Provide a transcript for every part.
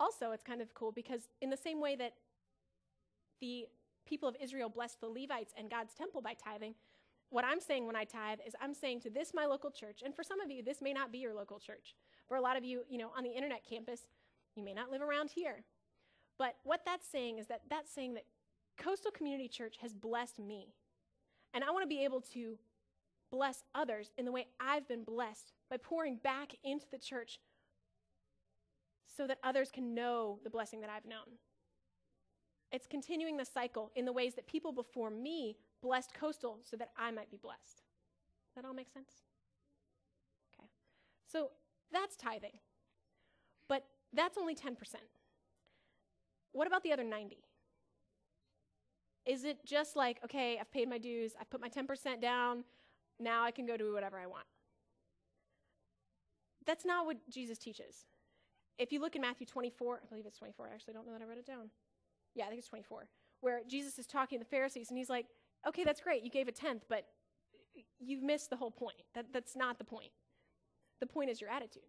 also, it's kind of cool because in the same way that the people of Israel blessed the Levites and God's temple by tithing, what I'm saying when I tithe is I'm saying to this, my local church, and for some of you, this may not be your local church. For a lot of you, on the internet campus, you may not live around here. But what that's saying is that's saying that Coastal Community Church has blessed me. And I want to be able to bless others in the way I've been blessed by pouring back into the church so that others can know the blessing that I've known. It's continuing the cycle in the ways that people before me blessed Coastal so that I might be blessed. Does that all make sense? Okay. So that's tithing. But that's only 10%. What about the other 90? Is it just like, okay, I've paid my dues, I've put my 10% down, now I can go do whatever I want? That's not what Jesus teaches. If you look in Matthew 24, I believe it's 24, I actually don't know that I wrote it down. Yeah, I think it's 24, where Jesus is talking to the Pharisees, and he's like, okay, that's great, you gave a tenth, but you've missed the whole point. That's not the point. The point is your attitude.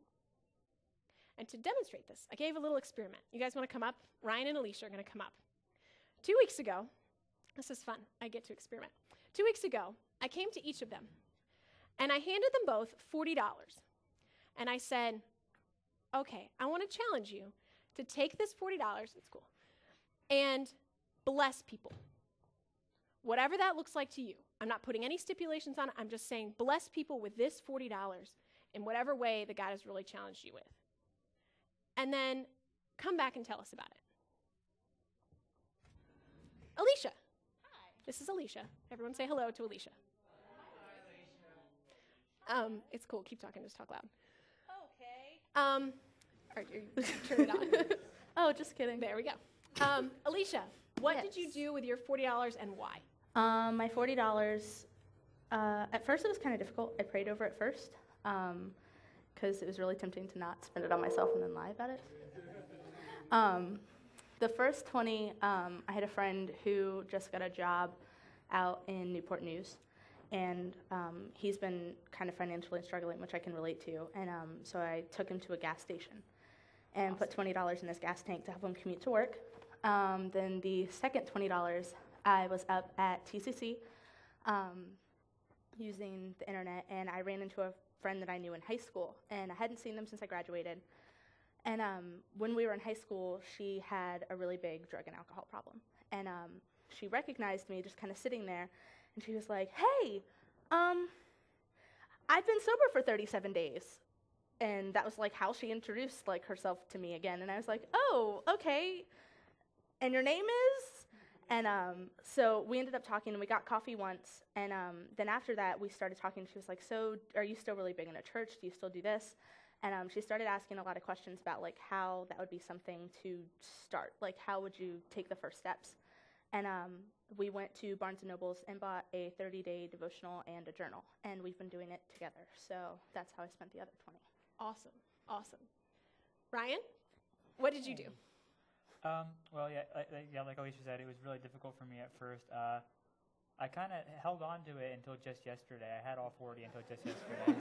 And to demonstrate this, I gave a little experiment. You guys want to come up? Ryan and Alicia are going to come up. 2 weeks ago, this is fun, I get to experiment. 2 weeks ago, I came to each of them, and I handed them both $40. And I said, okay, I want to challenge you to take this $40, it's cool, and bless people. Whatever that looks like to you. I'm not putting any stipulations on it. I'm just saying bless people with this $40 in whatever way that God has really challenged you with. And then come back and tell us about it. Alicia. Hi. This is Alicia. Everyone say hello to Alicia. Hi, Alicia. It's cool. Keep talking. Just talk loud. Okay. All right, turn it on. Oh, just kidding. There we go. Alicia, what Yes. did you do with your $40 and why? My $40, at first it was kind of difficult. I prayed over it first because it was really tempting to not spend it on myself and then lie about it. The first 20, I had a friend who just got a job out in Newport News, and he's been kind of financially struggling, which I can relate to, and so I took him to a gas station and put $20 in his gas tank to help him commute to work. Then the second $20, I was up at TCC using the internet, and I ran into a friend that I knew in high school, and I hadn't seen them since I graduated. And when we were in high school, she had a really big drug and alcohol problem. And she recognized me just kind of sitting there, and she was like, hey, I've been sober for 37 days. And that was like how she introduced like herself to me again. And I was like, oh, okay. And your name is? And so we ended up talking, and we got coffee once. And then after that, we started talking. She was like, so are you still really big in a church? Do you still do this? And she started asking a lot of questions about like how that would be something to start. Like how would you take the first steps? And we went to Barnes & Noble's and bought a 30-day devotional and a journal. And we've been doing it together. So that's how I spent the other 20. Awesome. Awesome. Ryan, what did you do? Well, like Alicia said, it was really difficult for me at first. I kind of held on to it until just yesterday. I had all 40 until just yesterday.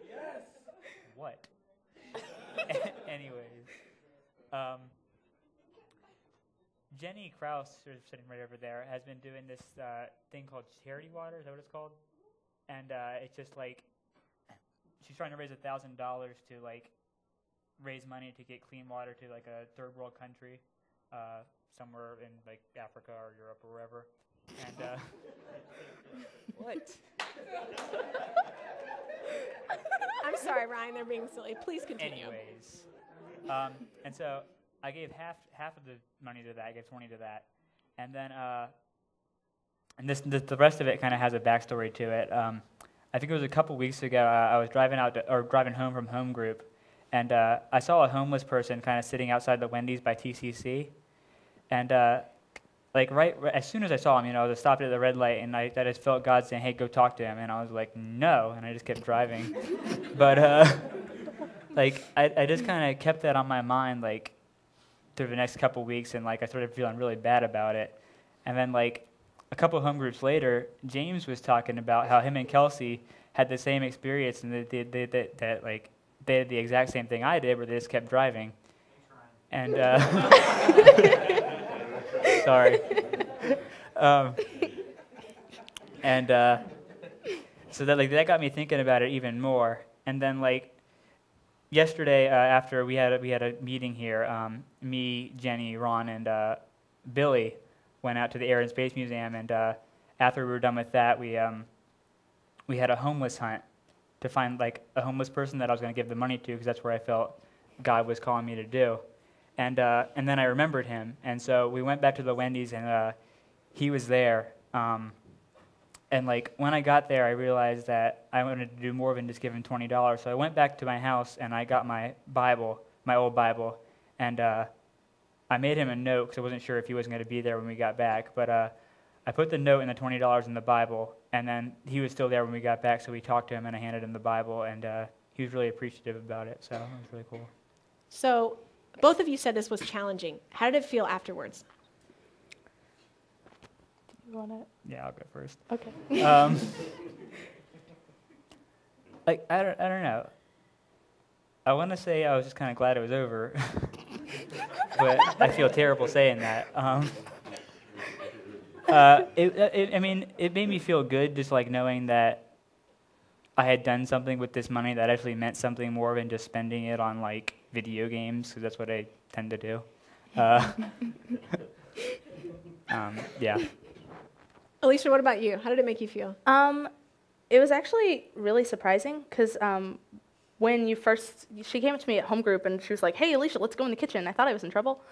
Yes. What? Anyways, Jenny Krause, who's sitting right over there, has been doing this thing called Charity Water. Is that what it's called? And it's just like she's trying to raise $1,000 to like raise money to get clean water to like a third world country, somewhere in like Africa or Europe or wherever. And what? I'm sorry, Ryan, they're being silly. Please continue. Anyways, and so I gave half of the money to that. I gave 20 to that, and then and the rest of it kind of has a backstory to it. I think it was a couple weeks ago. I was driving home from home group, and I saw a homeless person kind of sitting outside the Wendy's by TCC, and like right as soon as I saw him, I was stopped at the red light, and I just felt God saying, "Hey, go talk to him," and I was like, "No," and I just kept driving. But like I just kind of kept that on my mind like through the next couple weeks, and like I started feeling really bad about it, and then like a couple home groups later, James was talking about how him and Kelsey had the same experience, and that like they did the exact same thing I did, where they just kept driving. And sorry. So that got me thinking about it even more. And then like yesterday, after we had a meeting here, me, Jenny, Ron, and Billy went out to the Air and Space Museum, and after we were done with that, we had a homeless hunt to find like a homeless person that I was going to give the money to, because that's where I felt God was calling me to do. And then I remembered him, and so we went back to the Wendy's, and he was there. And like when I got there, I realized that I wanted to do more than just give him $20. So I went back to my house and I got my Bible, my old Bible, and I made him a note because I wasn't sure if he was going to be there when we got back. But I put the note and the $20 in the Bible, and then he was still there when we got back, so we talked to him and I handed him the Bible, and he was really appreciative about it. So it was really cool. So both of you said this was challenging. How did it feel afterwards? You want to? Yeah, I'll go first. Okay. Like I don't know. I want to say I was just kind of glad it was over, but I feel terrible saying that. I mean, it made me feel good just like knowing that I had done something with this money that actually meant something more than just spending it on like video games, because that's what I tend to do. Yeah. Alicia, what about you? How did it make you feel? It was actually really surprising because when she came up to me at home group and she was like, "Hey, Alicia, let's go in the kitchen." I thought I was in trouble,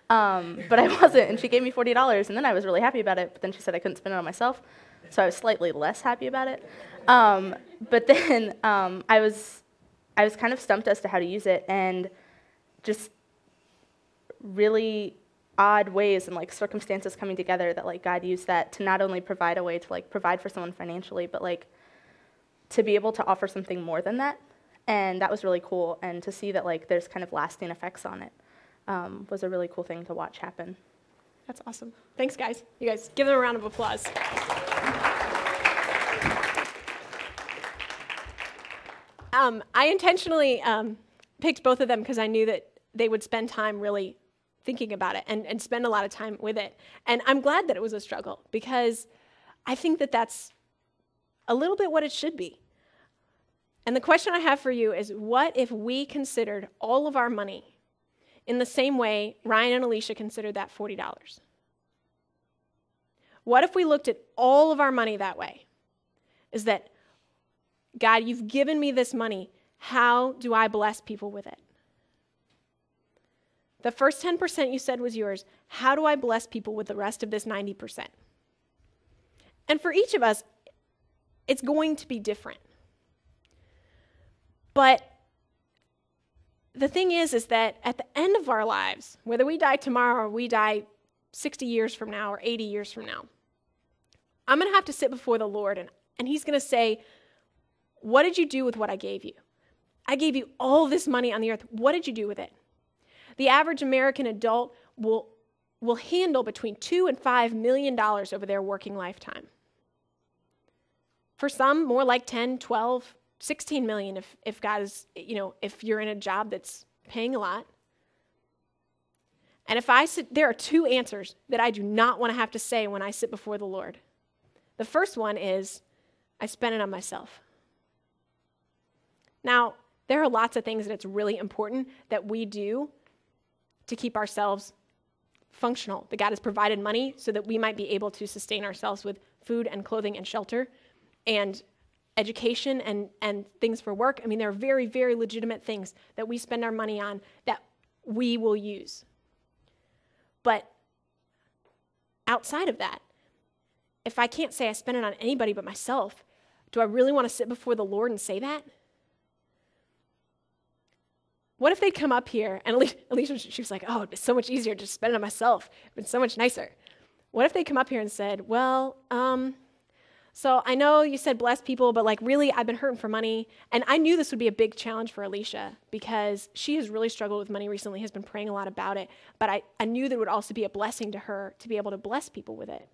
but I wasn't, and she gave me $40, and then I was really happy about it. But then she said I couldn't spend it on myself, so I was slightly less happy about it. But then I was kind of stumped as to how to use it, and just really odd ways and like circumstances coming together that like God used that to not only provide a way to like provide for someone financially, but like to be able to offer something more than that. And that was really cool. And to see that like there's kind of lasting effects on it was a really cool thing to watch happen. That's awesome. Thanks, guys. You guys, give them a round of applause. I intentionally picked both of them because I knew that they would spend time really thinking about it and spend a lot of time with it. And I'm glad that it was a struggle, because I think that that's a little bit what it should be. And the question I have for you is, what if we considered all of our money in the same way Ryan and Alicia considered that $40? What if we looked at all of our money that way? Is that, God, you've given me this money. How do I bless people with it? The first 10% you said was yours. How do I bless people with the rest of this 90%? And for each of us, it's going to be different. But the thing is that at the end of our lives, whether we die tomorrow or we die 60 years from now or 80 years from now, I'm going to have to sit before the Lord, and he's going to say, what did you do with what I gave you? I gave you all this money on the earth. What did you do with it? The average American adult will handle between $2 and $5 million over their working lifetime. For some, more like 10, 12, 16 million if God is, if you're in a job that's paying a lot. And there are two answers that I do not want to have to say when I sit before the Lord. The first one is, I spent it on myself. Now, there are lots of things that it's really important that we do to keep ourselves functional. That God has provided money so that we might be able to sustain ourselves with food and clothing and shelter and education and things for work. I mean, there are very, very legitimate things that we spend our money on that we will use. But outside of that, if I can't say I spent it on anybody but myself, do I really want to sit before the Lord and say that? What if they'd come up here, and Alicia, she was like, oh, it's so much easier to spend it on myself. It's so much nicer. What if they come up here and said, well, so I know you said bless people, but like really I've been hurting for money. And I knew this would be a big challenge for Alicia because she has really struggled with money recently, has been praying a lot about it. But I knew that it would also be a blessing to her to be able to bless people with it.